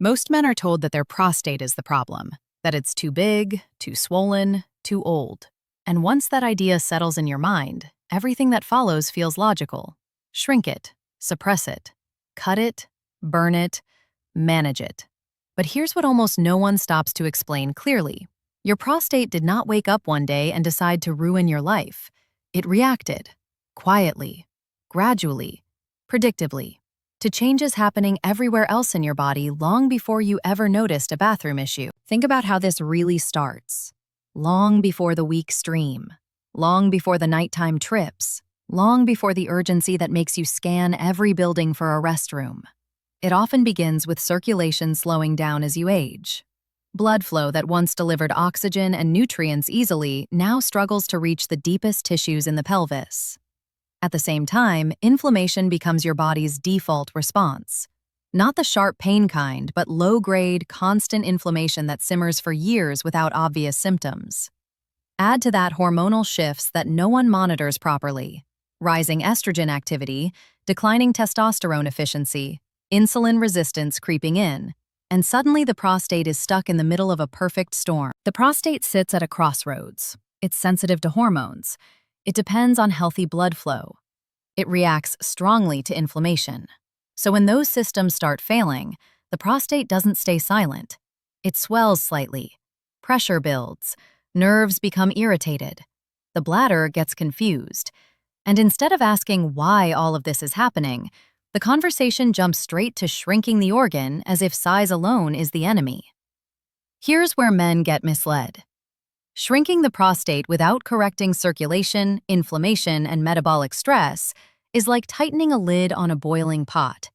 Most men are told that their prostate is the problem, that it's too big, too swollen, too old. And once that idea settles in your mind, everything that follows feels logical. Shrink it, suppress it, cut it, burn it, manage it. But here's what almost no one stops to explain clearly. Your prostate did not wake up one day and decide to ruin your life. It reacted, quietly, gradually, predictably, to changes happening everywhere else in your body long before you ever noticed a bathroom issue. Think about how this really starts. Long before the weak stream, long before the nighttime trips, long before the urgency that makes you scan every building for a restroom. It often begins with circulation slowing down as you age. Blood flow that once delivered oxygen and nutrients easily now struggles to reach the deepest tissues in the pelvis. At the same time, inflammation becomes your body's default response. Not the sharp pain kind, but low-grade, constant inflammation that simmers for years without obvious symptoms. Add to that hormonal shifts that no one monitors properly. Rising estrogen activity, declining testosterone efficiency, insulin resistance creeping in, and suddenly the prostate is stuck in the middle of a perfect storm. The prostate sits at a crossroads. It's sensitive to hormones. It depends on healthy blood flow. It reacts strongly to inflammation. So when those systems start failing, the prostate doesn't stay silent. It swells slightly. Pressure builds. Nerves become irritated. The bladder gets confused. And instead of asking why all of this is happening, the conversation jumps straight to shrinking the organ as if size alone is the enemy. Here's where men get misled. Shrinking the prostate without correcting circulation, inflammation, and metabolic stress is like tightening a lid on a boiling pot.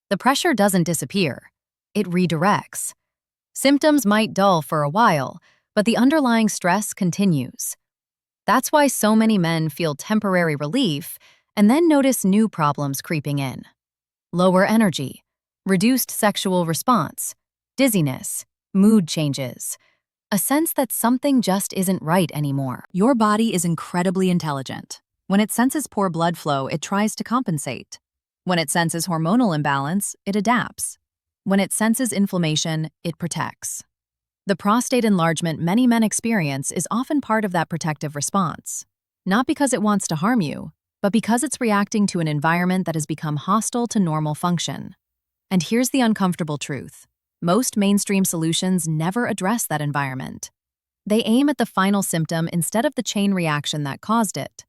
The pressure doesn't disappear. It redirects. Symptoms might dull for a while, but the underlying stress continues. That's why so many men feel temporary relief and then notice new problems creeping in. Lower energy, reduced sexual response, dizziness, mood changes, a sense that something just isn't right anymore. Your body is incredibly intelligent. When it senses poor blood flow, it tries to compensate. When it senses hormonal imbalance, it adapts. When it senses inflammation, it protects. The prostate enlargement many men experience is often part of that protective response. Not because it wants to harm you, but because it's reacting to an environment that has become hostile to normal function. And here's the uncomfortable truth. Most mainstream solutions never address that environment. They aim at the final symptom instead of the chain reaction that caused it.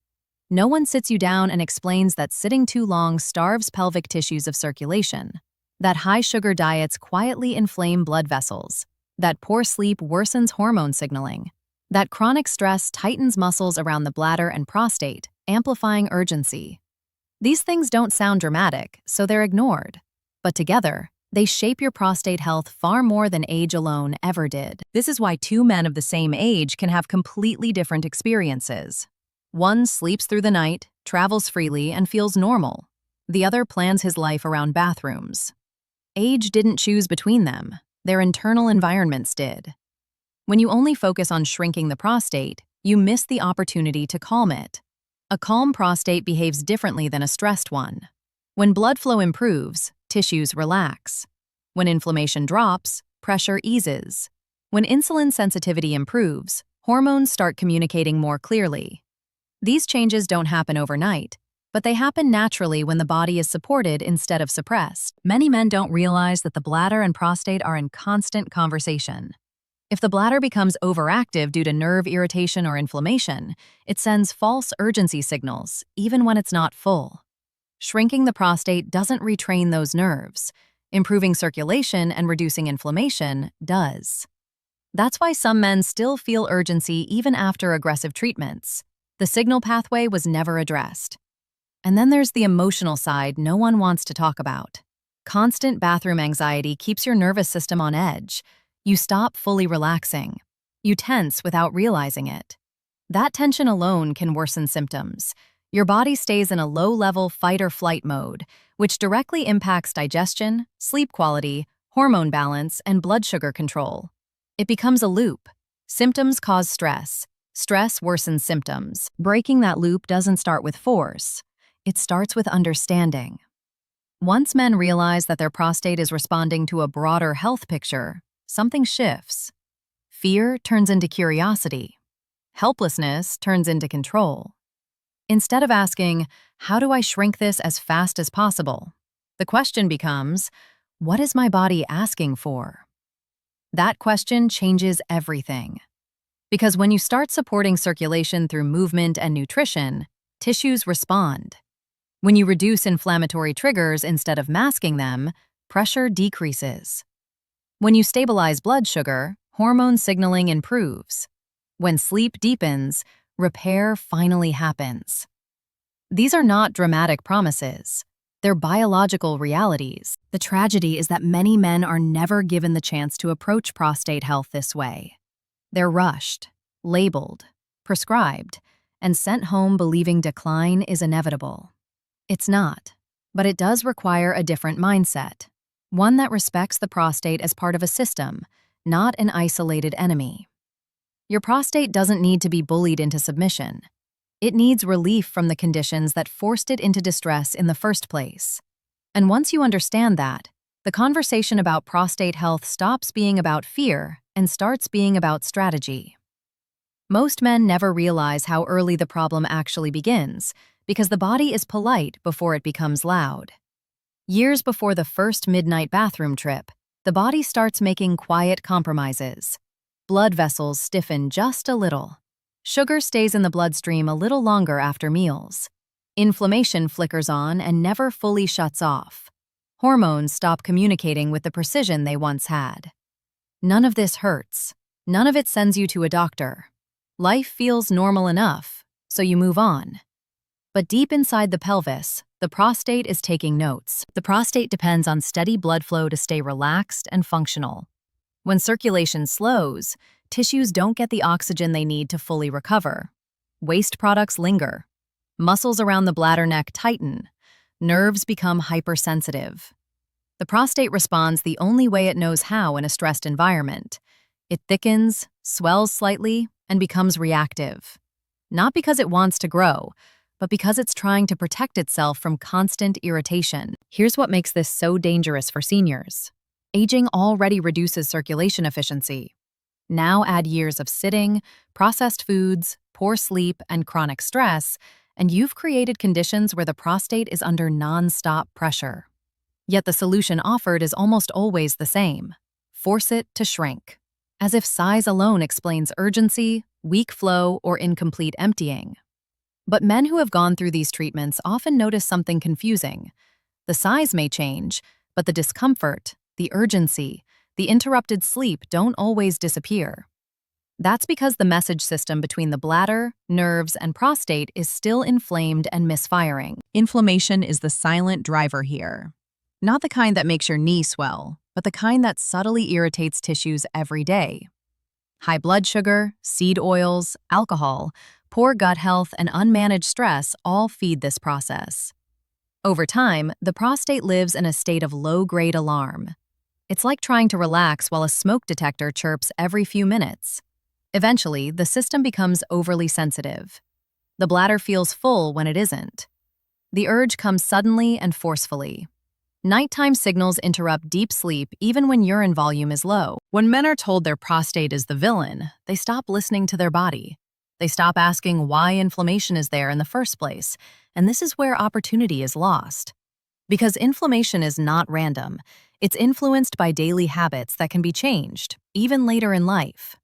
No one sits you down and explains that sitting too long starves pelvic tissues of circulation, that high-sugar diets quietly inflame blood vessels, that poor sleep worsens hormone signaling, that chronic stress tightens muscles around the bladder and prostate, amplifying urgency. These things don't sound dramatic, so they're ignored. But together, they shape your prostate health far more than age alone ever did. This is why two men of the same age can have completely different experiences. One sleeps through the night, travels freely, and feels normal. The other plans his life around bathrooms. Age didn't choose between them. Their internal environments did. When you only focus on shrinking the prostate, you miss the opportunity to calm it. A calm prostate behaves differently than a stressed one. When blood flow improves, tissues relax. When inflammation drops, pressure eases. When insulin sensitivity improves, hormones start communicating more clearly. These changes don't happen overnight, but they happen naturally when the body is supported instead of suppressed. Many men don't realize that the bladder and prostate are in constant conversation. If the bladder becomes overactive due to nerve irritation or inflammation, it sends false urgency signals, even when it's not full. Shrinking the prostate doesn't retrain those nerves. Improving circulation and reducing inflammation does. That's why some men still feel urgency even after aggressive treatments. The signal pathway was never addressed. And then there's the emotional side no one wants to talk about. Constant bathroom anxiety keeps your nervous system on edge. You stop fully relaxing. You tense without realizing it. That tension alone can worsen symptoms. Your body stays in a low-level fight-or-flight mode, which directly impacts digestion, sleep quality, hormone balance, and blood sugar control. It becomes a loop. Symptoms cause stress. Stress worsens symptoms. Breaking that loop doesn't start with force. It starts with understanding. Once men realize that their prostate is responding to a broader health picture, something shifts. Fear turns into curiosity. Helplessness turns into control. Instead of asking, "How do I shrink this as fast as possible?" the question becomes, "What is my body asking for?" That question changes everything. Because when you start supporting circulation through movement and nutrition, tissues respond. When you reduce inflammatory triggers instead of masking them, pressure decreases. When you stabilize blood sugar, hormone signaling improves. When sleep deepens, repair finally happens. These are not dramatic promises. They're biological realities. The tragedy is that many men are never given the chance to approach prostate health this way. They're rushed, labeled, prescribed, and sent home believing decline is inevitable. It's not, but it does require a different mindset, one that respects the prostate as part of a system, not an isolated enemy. Your prostate doesn't need to be bullied into submission. It needs relief from the conditions that forced it into distress in the first place. And once you understand that, the conversation about prostate health stops being about fear and starts being about strategy. Most men never realize how early the problem actually begins, because the body is polite before it becomes loud. Years before the first midnight bathroom trip, the body starts making quiet compromises. Blood vessels stiffen just a little. Sugar stays in the bloodstream a little longer after meals. Inflammation flickers on and never fully shuts off. Hormones stop communicating with the precision they once had. None of this hurts. None of it sends you to a doctor. Life feels normal enough, so you move on. But deep inside the pelvis, the prostate is taking notes. The prostate depends on steady blood flow to stay relaxed and functional. When circulation slows, tissues don't get the oxygen they need to fully recover. Waste products linger. Muscles around the bladder neck tighten. Nerves become hypersensitive. The prostate responds the only way it knows how in a stressed environment. It thickens, swells slightly, and becomes reactive. Not because it wants to grow, but because it's trying to protect itself from constant irritation. Here's what makes this so dangerous for seniors. Aging already reduces circulation efficiency. Now add years of sitting, processed foods, poor sleep, and chronic stress, and you've created conditions where the prostate is under non-stop pressure. Yet the solution offered is almost always the same. Force it to shrink. As if size alone explains urgency, weak flow, or incomplete emptying. But men who have gone through these treatments often notice something confusing. The size may change, but the discomfort, the urgency, the interrupted sleep don't always disappear. That's because the message system between the bladder, nerves, and prostate is still inflamed and misfiring. Inflammation is the silent driver here. Not the kind that makes your knee swell, but the kind that subtly irritates tissues every day. High blood sugar, seed oils, alcohol, poor gut health, and unmanaged stress all feed this process. Over time, the prostate lives in a state of low-grade alarm. It's like trying to relax while a smoke detector chirps every few minutes. Eventually, the system becomes overly sensitive. The bladder feels full when it isn't. The urge comes suddenly and forcefully. Nighttime signals interrupt deep sleep even when urine volume is low. When men are told their prostate is the villain, they stop listening to their body. They stop asking why inflammation is there in the first place, and this is where opportunity is lost. Because inflammation is not random, it's influenced by daily habits that can be changed, even later in life.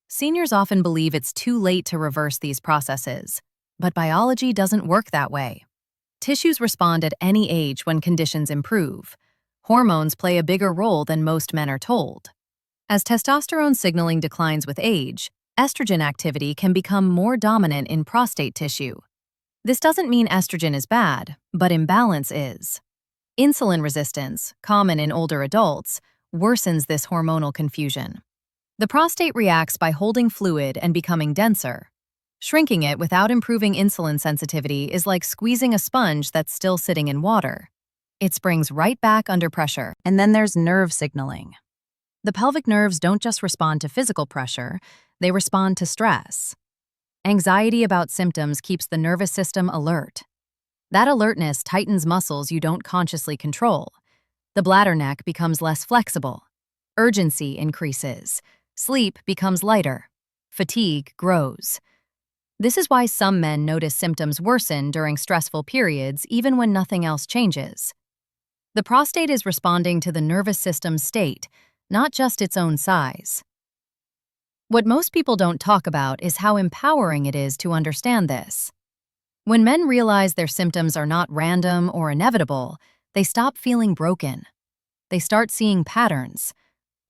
Seniors often believe it's too late to reverse these processes, but biology doesn't work that way. Tissues respond at any age when conditions improve. Hormones play a bigger role than most men are told. As testosterone signaling declines with age, estrogen activity can become more dominant in prostate tissue. This doesn't mean estrogen is bad, but imbalance is. Insulin resistance, common in older adults, worsens this hormonal confusion. The prostate reacts by holding fluid and becoming denser. Shrinking it without improving insulin sensitivity is like squeezing a sponge that's still sitting in water. It springs right back under pressure. And then there's nerve signaling. The pelvic nerves don't just respond to physical pressure, they respond to stress. Anxiety about symptoms keeps the nervous system alert. That alertness tightens muscles you don't consciously control. The bladder neck becomes less flexible. Urgency increases. Sleep becomes lighter. Fatigue grows. This is why some men notice symptoms worsen during stressful periods even when nothing else changes. The prostate is responding to the nervous system's state, not just its own size. What most people don't talk about is how empowering it is to understand this. When men realize their symptoms are not random or inevitable, they stop feeling broken. They start seeing patterns.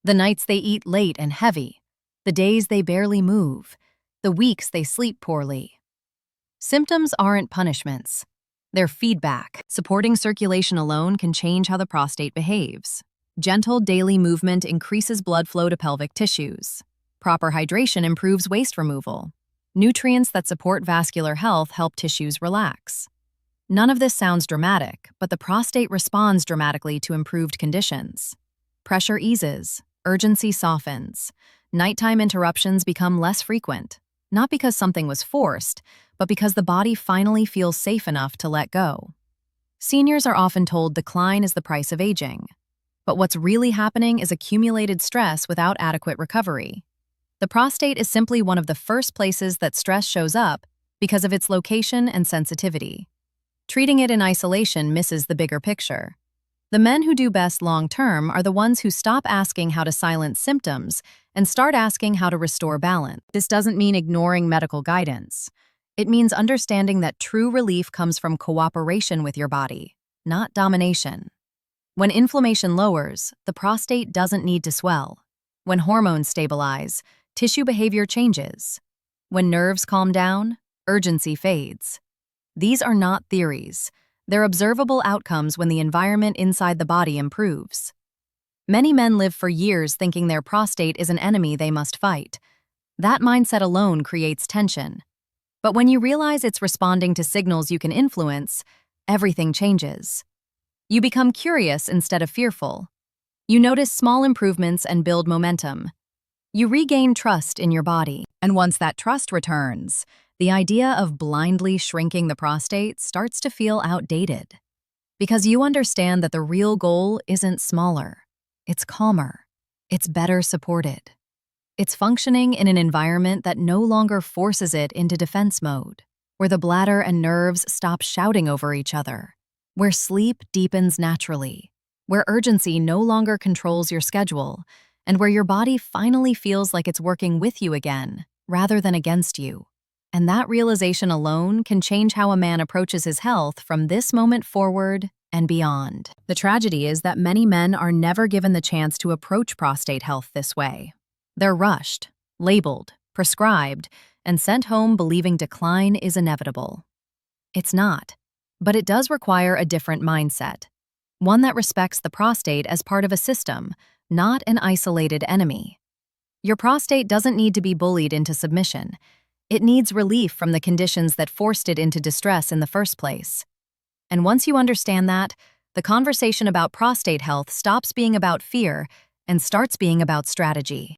The nights they eat late and heavy, the days they barely move, the weeks they sleep poorly. Symptoms aren't punishments. They're feedback. Supporting circulation alone can change how the prostate behaves. Gentle daily movement increases blood flow to pelvic tissues. Proper hydration improves waste removal. Nutrients that support vascular health help tissues relax. None of this sounds dramatic, but the prostate responds dramatically to improved conditions. Pressure eases, urgency softens. Nighttime interruptions become less frequent, not because something was forced, but because the body finally feels safe enough to let go. Seniors are often told decline is the price of aging. But what's really happening is accumulated stress without adequate recovery. The prostate is simply one of the first places that stress shows up because of its location and sensitivity. Treating it in isolation misses the bigger picture. The men who do best long-term are the ones who stop asking how to silence symptoms and start asking how to restore balance. This doesn't mean ignoring medical guidance. It means understanding that true relief comes from cooperation with your body, not domination. When inflammation lowers, the prostate doesn't need to swell. When hormones stabilize, tissue behavior changes. When nerves calm down, urgency fades. These are not theories. They're observable outcomes when the environment inside the body improves. Many men live for years thinking their prostate is an enemy they must fight. That mindset alone creates tension. But when you realize it's responding to signals you can influence, everything changes. You become curious instead of fearful. You notice small improvements and build momentum. You regain trust in your body. And once that trust returns, the idea of blindly shrinking the prostate starts to feel outdated. Because you understand that the real goal isn't smaller. It's calmer. It's better supported. It's functioning in an environment that no longer forces it into defense mode, where the bladder and nerves stop shouting over each other, where sleep deepens naturally, where urgency no longer controls your schedule, and where your body finally feels like it's working with you again, rather than against you. And that realization alone can change how a man approaches his health from this moment forward and beyond. The tragedy is that many men are never given the chance to approach prostate health this way. They're rushed, labeled, prescribed, and sent home believing decline is inevitable. It's not, but it does require a different mindset, one that respects the prostate as part of a system, not an isolated enemy. Your prostate doesn't need to be bullied into submission. It needs relief from the conditions that forced it into distress in the first place. And once you understand that, the conversation about prostate health stops being about fear and starts being about strategy.